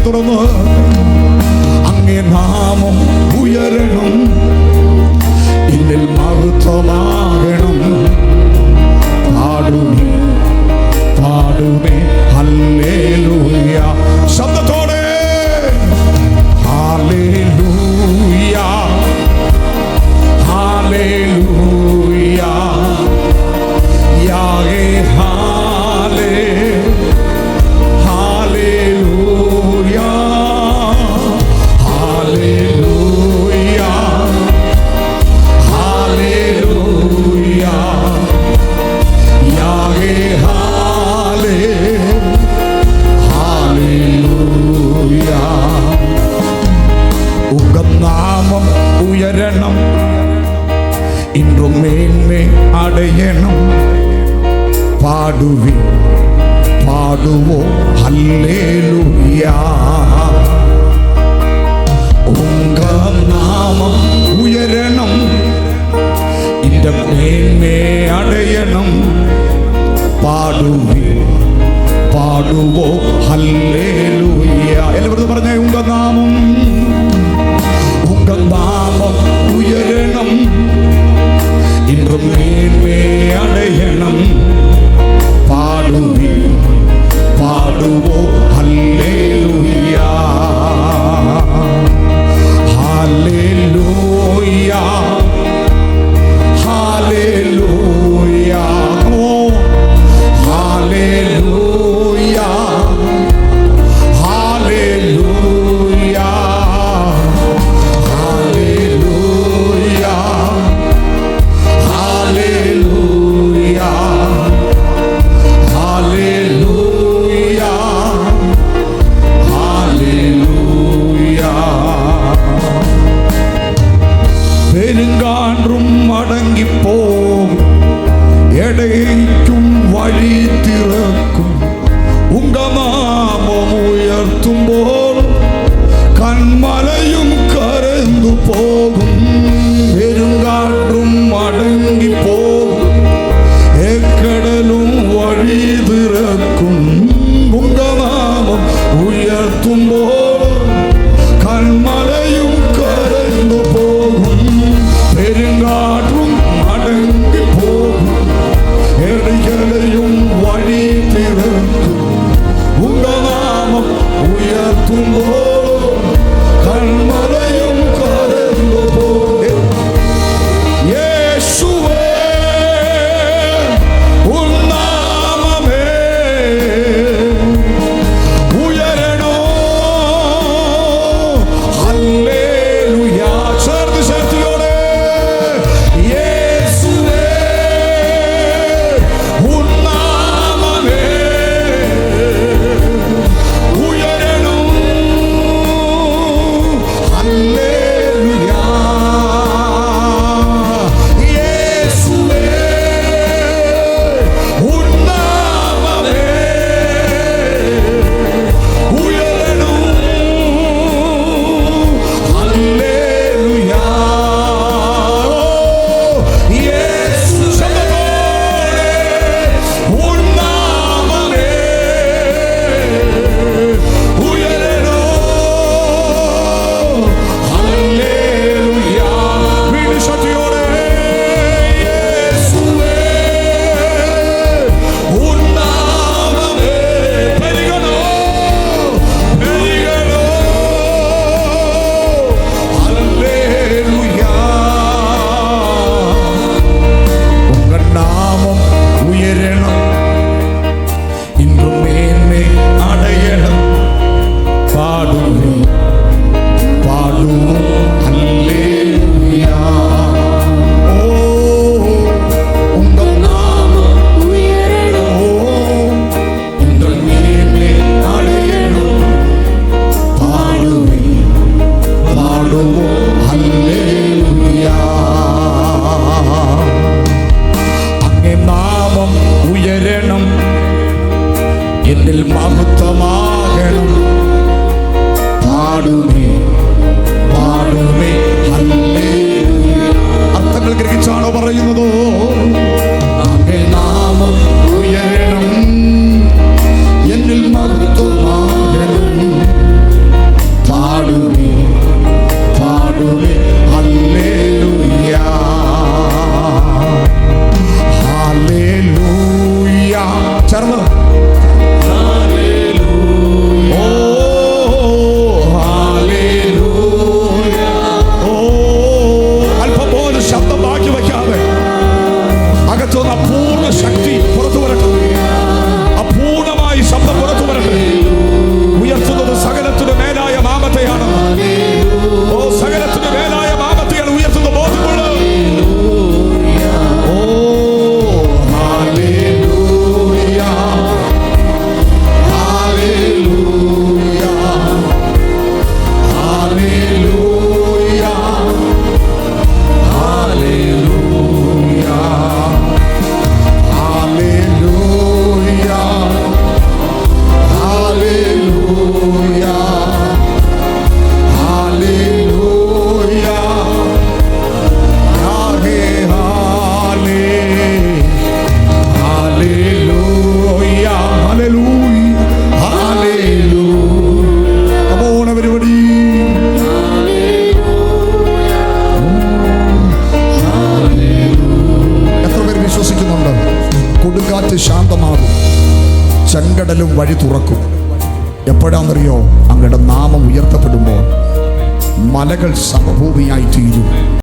തുറന്ന് അങ്ങേ നാമം ഉയരണം, എന്നിൽ മഹത്വമാകണം. പാടുമേ പാടുമേ ഹല്ലേലൂയ. ശബ്ദത്തോടെ ഹല്ലേലൂയ ഹല്ലേലൂയ യാഹേ ഹല്ലേലൂയ ഹല്ലേലൂയ ഹല്ലേലൂയ യാഹേ ഹല്ലേലൂയ. ഉഗനാമം ഉയരണം, ഇന്നും മേന്മേ അടയണം. പാടുവിൻ പാടുവോ ഹല്ലേലൂയ. ഉഗനാമം ഉയരണം, ഇന്റെ മേന്മേ അടയണം. പാടുവിൻ പാടുവോ ഹല്ലേലൂയ. എല്ലാവരും പറഞ്ഞേ, ഉഗനാമം ഉഗനാമം ഉയരണം, ഇന്നും മേന്മേ അടയണം. പാടുവിൻ പാടുവോ ഹല്ലേലൂയ ഹല്ലേലൂയ ഹല്ലേലൂയ ഹല്ലേലൂയ ഹല്ലേലൂയ ഹല്ലേലൂയ ഹല്ലേലൂയ ഹല്ലേലൂയ ഹല്ലേലൂയ. പെരുങ്കാറ്റും അടങ്ങിപ്പോകും, എടയ്ക്കും വഴി തിറക്കും. ഉങ്കനാമം ഉയർത്തുമ്പോൾ കന്മലയും കരന്നു പോകും. പെരുങ്കാറ്റും അടങ്ങിപ്പോകും, എക്കടലും വഴി തിറക്കും. ഉങ്കനാമം ഉയർത്തുമ്പോൾ കന്മലയും കരന്നു പോകും. പെരുങ്കാറ്റും അടങ്ങിപ്പോകും, എടയ്ക്കലയും വഴി തിറക്കും. ഉങ്കനാമം ഉയർത്തുമ്പോൾ കന്മലയും കരന്നു പോകും. യേശുവേ ഉന്നാമമേ ഉയരണോ ഹല്ലേലൂയ. ചേർത്ത് ശക്തിയോടെ യേശുവേ ഉന്നാമമേ ഉയരണോ ഹല്ലേലൂയ. യേശുവേ ഉന്നാമമേ ഉയരണോ ഹല്ലേലൂയ. യേശു ശബ്ദത്തോടെ ഉന്നാമമേ ഉയരണോ ഹല്ലേലൂയ. വീണ്ടും ശക്തിയോടെ യേശുവേ ഉന്നാമമേ പെരുകണോ പെരുകണോ ഹല്ലേലൂയ. ഉങ്കനാമം ഉയരണം, ഇന്നും മേന്മേ അടയണം. പാടുവേ പാടുവോ ഹല്ലേലൂയ. ഓ ഉങ്കനാമം ഉയരണം, ഇന്നും മേന്മേ അടയണം. പാടുവേ പാടുവോ ഹല്ലേലൂയ. അങ്ങേ നാമം ഉയരണം, എന്നിൽ മഹത്വമാകണം. പാടുമേ പാടുമേ ഹല്ലേലൂയ. അർത്ഥങ്ങൾ ഗ്രഹിച്ചാണോ പറയുന്നതോ? അങ്ങേ നാമം ഉയരണം, എന്നിൽ മഹത്വമാകണം. ചെങ്കടലും വഴി തുറക്കും. എപ്പോഴാണെന്നറിയോ? അങ്ങയുടെ നാമം ഉയർത്തപ്പെടുമ്പോൾ മലകൾ സമഭൂമിയായി തീരും.